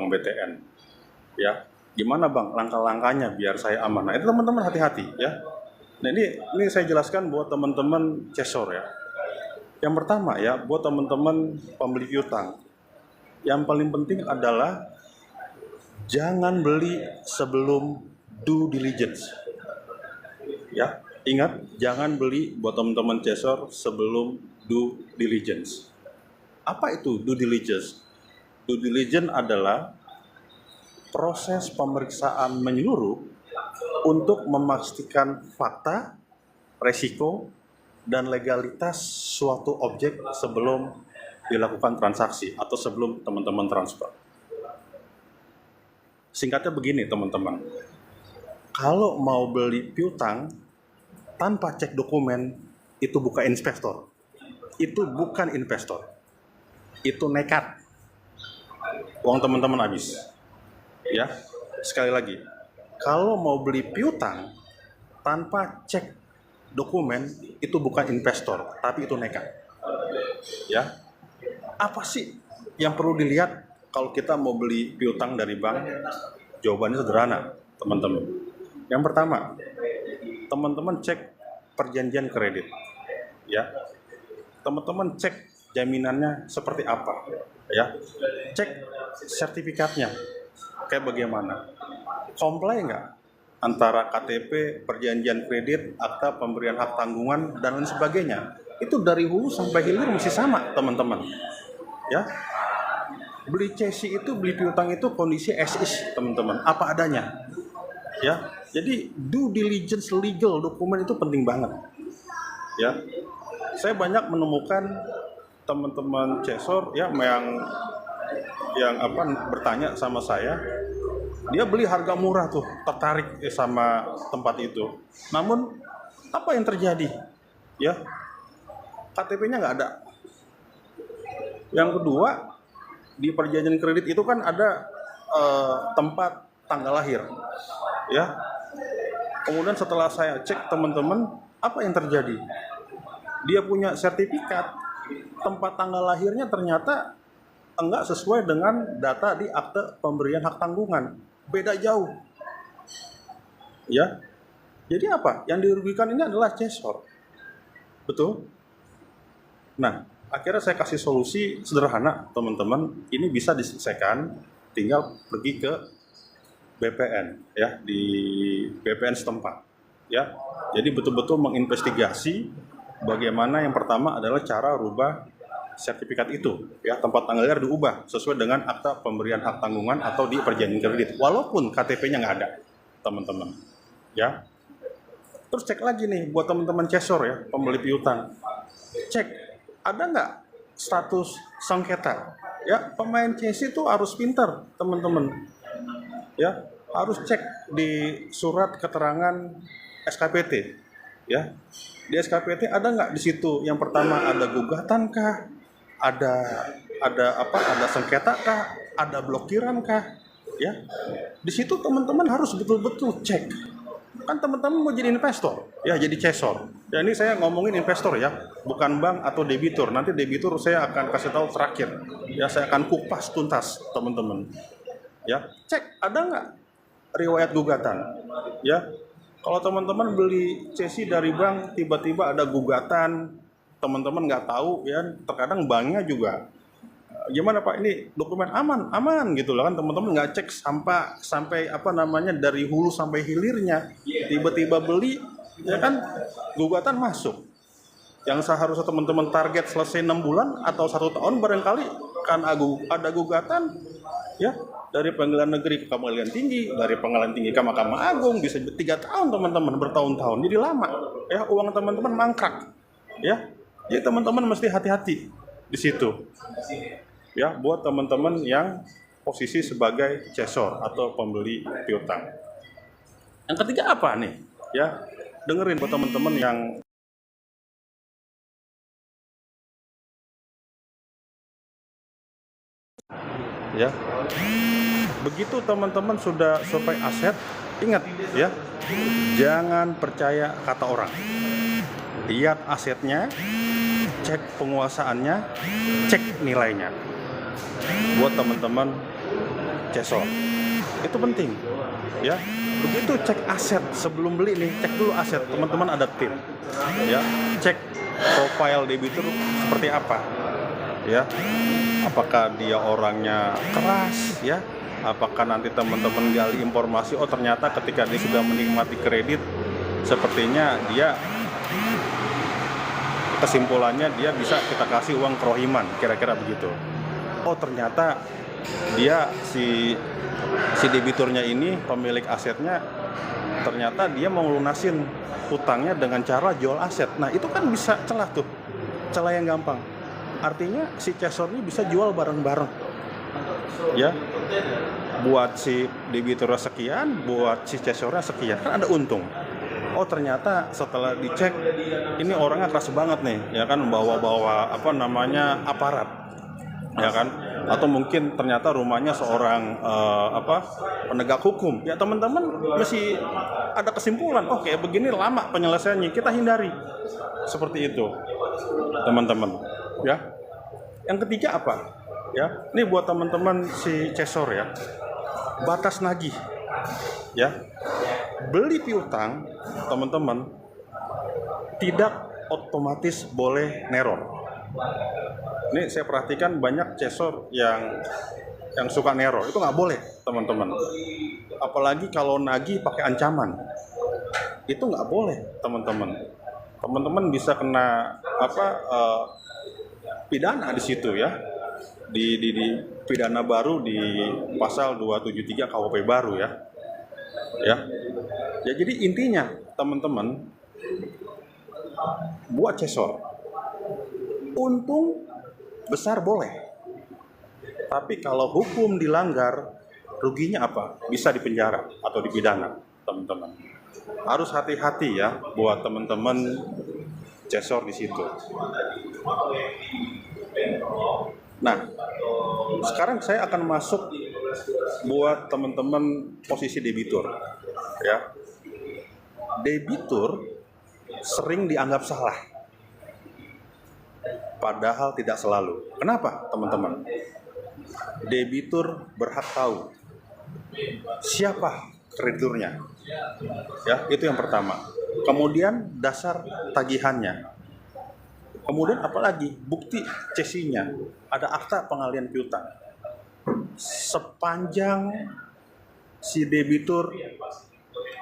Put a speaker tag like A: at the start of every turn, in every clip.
A: Bank BTN. Ya, gimana Bang langkah-langkahnya biar saya aman? Nah, itu teman-teman hati-hati ya. Nah, ini saya jelaskan buat teman-teman cesor ya. Yang pertama ya, buat teman-teman pembeli piutang, yang paling penting adalah jangan beli sebelum due diligence. Ya, ingat jangan beli buat teman-teman cesor sebelum due diligence. Apa itu due diligence? Due diligence adalah proses pemeriksaan menyeluruh untuk memastikan fakta, resiko, dan legalitas suatu objek sebelum dilakukan transaksi atau sebelum teman-teman transfer. Singkatnya begini teman-teman, kalau mau beli piutang tanpa cek dokumen itu bukan investor, itu nekat, uang teman-teman habis. Ya, sekali lagi, kalau mau beli piutang tanpa cek dokumen itu bukan investor, tapi itu nekat. Ya, apa sih yang perlu dilihat kalau kita mau beli piutang dari bank? Jawabannya sederhana, teman-teman. Yang pertama, teman-teman cek perjanjian kredit. Ya, teman-teman cek jaminannya seperti apa. Ya, cek sertifikatnya kayak bagaimana, comply nggak antara KTP, perjanjian kredit, akta pemberian hak tanggungan, dan lain sebagainya. Itu dari hulu sampai hilir mesti sama, teman-teman. Ya, beli CESI itu, beli piutang itu kondisi as is, teman-teman, apa adanya. Ya, jadi due diligence legal dokumen itu penting banget. Ya, saya banyak menemukan teman-teman cesor ya yang bertanya sama saya, dia beli harga murah tuh, tertarik sama tempat itu. Namun apa yang terjadi? Ya, KTP-nya nggak ada. Yang kedua, di perjanjian kredit itu kan ada tempat tanggal lahir. Ya. Kemudian setelah saya cek teman-teman, apa yang terjadi? Dia punya sertifikat, tempat tanggal lahirnya ternyata enggak sesuai dengan data di akte pemberian hak tanggungan, beda jauh. Ya, jadi apa? Yang dirugikan ini adalah cesor, betul? Nah, akhirnya saya kasih solusi sederhana, teman-teman. Ini bisa diselesaikan, tinggal pergi ke BPN, ya, di BPN setempat. Ya, jadi betul-betul menginvestigasi bagaimana. Yang pertama adalah cara rubah sertifikat itu, ya, tempat tanggal lahir diubah sesuai dengan akta pemberian hak tanggungan atau di perjanjian kredit, walaupun KTP-nya nggak ada, teman-teman. Ya, terus cek lagi nih buat teman-teman cesor ya, pembeli piutang, cek ada nggak status sengketa. Ya, pemain CESI itu harus pintar, teman-teman. Ya, harus cek di surat keterangan SKPT. Ya, di SKPT ada nggak di situ? Yang pertama ada gugatan kah? Ada sengketa kah? Ada blokiran kah? Ya, di situ teman-teman harus betul-betul cek. Kan teman-teman mau jadi investor, ya, jadi cesor. Ya, ini saya ngomongin investor ya, bukan bank atau debitur. Nanti debitur saya akan kasih tahu terakhir. Ya, saya akan kupas tuntas, teman-teman. Ya, cek ada nggak riwayat gugatan. Ya, kalau teman-teman beli CESI dari bank, tiba-tiba ada gugatan, teman-teman nggak tahu, ya, terkadang banknya juga gimana Pak, ini dokumen aman gitu lah kan, teman-teman nggak cek sampai dari hulu sampai hilirnya, tiba-tiba beli, ya kan, gugatan masuk. Yang seharusnya teman-teman target selesai 6 bulan atau 1 tahun, barangkali kan ada gugatan, ya, dari pengadilan negeri ke pengadilan tinggi, dari pengadilan tinggi ke Mahkamah Agung, bisa 3 tahun teman-teman, bertahun-tahun, jadi lama, ya, uang teman-teman mangkrak, ya. Jadi teman-teman mesti hati-hati di situ. Ya, buat teman-teman yang posisi sebagai cesor atau pembeli piutang. Yang ketiga apa nih? Ya, dengerin buat teman-teman yang ya. Begitu teman-teman sudah survei aset, ingat ya, jangan percaya kata orang. Lihat asetnya, cek penguasaannya, cek nilainya. Buat teman-teman Cesor. Itu penting. Ya. Begitu cek aset sebelum beli nih, cek dulu aset. Teman-teman ada tim. Ya, cek profile debitur seperti apa. Ya. Apakah dia orangnya keras, ya? Apakah nanti teman-teman gali informasi, oh ternyata ketika dia sudah menikmati kredit, sepertinya dia, kesimpulannya dia bisa kita kasih uang kerohiman, kira-kira begitu. Oh ternyata dia si debiturnya ini, pemilik asetnya, ternyata dia mau lunasin hutangnya dengan cara jual aset. Nah itu kan bisa celah tuh, celah yang gampang. Artinya si Cesor ini bisa jual bareng-bareng, ya, buat si debiturnya sekian, buat si Cesornya sekian, kan ada untung. Oh ternyata setelah dicek ini orangnya keras banget nih, ya kan, bawa-bawa aparat, ya kan, atau mungkin ternyata rumahnya seorang penegak hukum, ya teman-teman masih ada kesimpulan, oh kayak begini lama penyelesaiannya, kita hindari seperti itu, teman-teman, ya. Yang ketiga apa? Ya, ini buat teman-teman si Cesor ya, batas nagih, ya. Beli piutang, teman-teman, tidak otomatis boleh neror. Ini saya perhatikan banyak Cesor yang suka neror, itu nggak boleh, teman-teman. Apalagi kalau nagih pakai ancaman, itu nggak boleh, teman-teman. Teman-teman bisa kena pidana di situ ya, di pidana baru di pasal 273 KUHP baru ya. Ya, jadi intinya teman-teman, buat Cesor, untung besar boleh, tapi kalau hukum dilanggar, ruginya apa? Bisa dipenjara atau dipidana, teman-teman. Harus hati-hati ya buat teman-teman Cesor di situ. Nah, sekarang saya akan masuk buat teman-teman posisi debitur. Ya, debitur sering dianggap salah, padahal tidak selalu. Kenapa, teman-teman? Debitur berhak tahu siapa krediturnya. Ya, itu yang pertama. Kemudian dasar tagihannya. Kemudian apalagi bukti cesinya, ada akta pengalian piutang. Sepanjang si debitur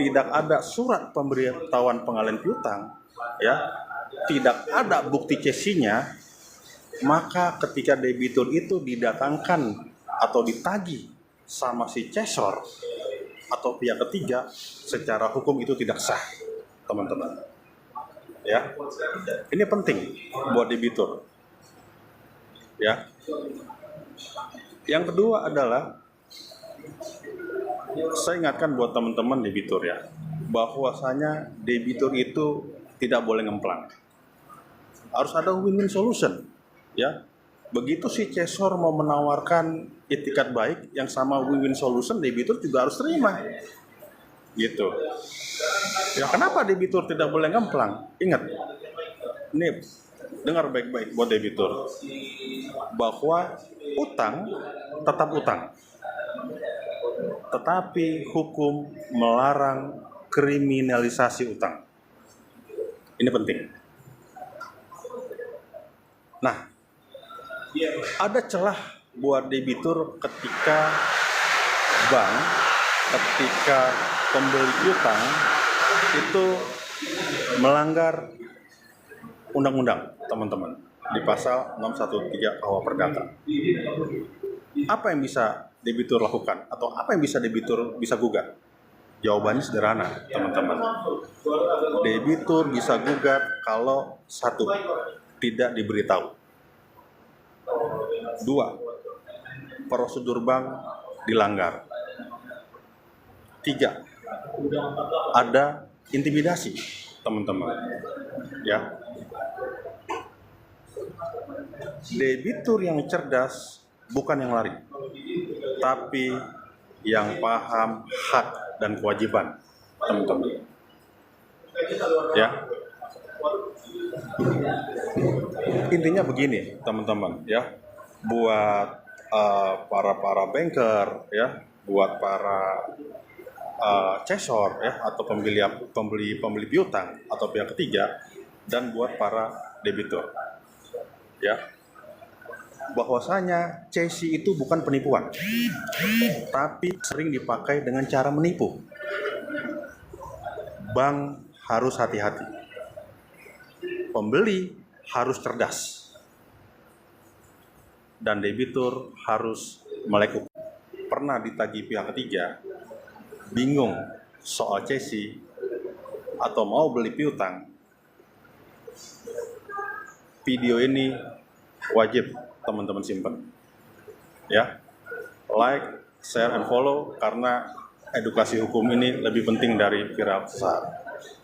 A: tidak ada surat pemberitahuan pengalian piutang, ya, tidak ada bukti cesinya, maka ketika debitur itu didatangkan atau ditagih sama si Cesor atau pihak ketiga, secara hukum itu tidak sah, teman-teman. Ya, ini penting buat debitur. Ya. Yang kedua adalah, saya ingatkan buat teman-teman debitur ya, bahwasanya debitur itu tidak boleh ngemplang. Harus ada win-win solution. Ya, begitu si Cesor mau menawarkan itikat baik yang sama win-win solution, debitur juga harus terima. Gitu. Ya, kenapa debitur tidak boleh ngemplang? Ingat, ini dengar baik-baik buat debitur, bahwa utang tetap utang, tetapi hukum melarang kriminalisasi utang. Ini penting. Nah, ada celah buat debitur ketika pembeli piutang itu melanggar undang-undang, teman-teman, di pasal 613 KUH Perdata. Apa yang bisa debitur lakukan atau apa yang bisa debitur bisa gugat? Jawabannya sederhana, teman-teman. Debitur bisa gugat kalau 1, tidak diberitahu. 2, prosedur bank dilanggar. 3, ada intimidasi, teman-teman. Ya. Debitur yang cerdas bukan yang lari, tapi yang paham hak dan kewajiban, teman-teman. Ya. Intinya begini, teman-teman, ya. Buat para banker ya, buat para cesor ya, atau pembeli piutang atau pihak ketiga, dan buat para debitur ya, bahwasanya CSI itu bukan penipuan, tapi sering dipakai dengan cara menipu. Bank harus hati-hati, pembeli harus cerdas, dan debitur harus melek hukum. Pernah ditagih pihak ketiga, bingung soal CSI atau mau beli piutang, video ini wajib teman-teman simpan ya, like, share, and follow, karena edukasi hukum ini lebih penting dari viral sesaat.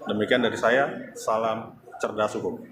A: Demikian dari saya, salam cerdas hukum.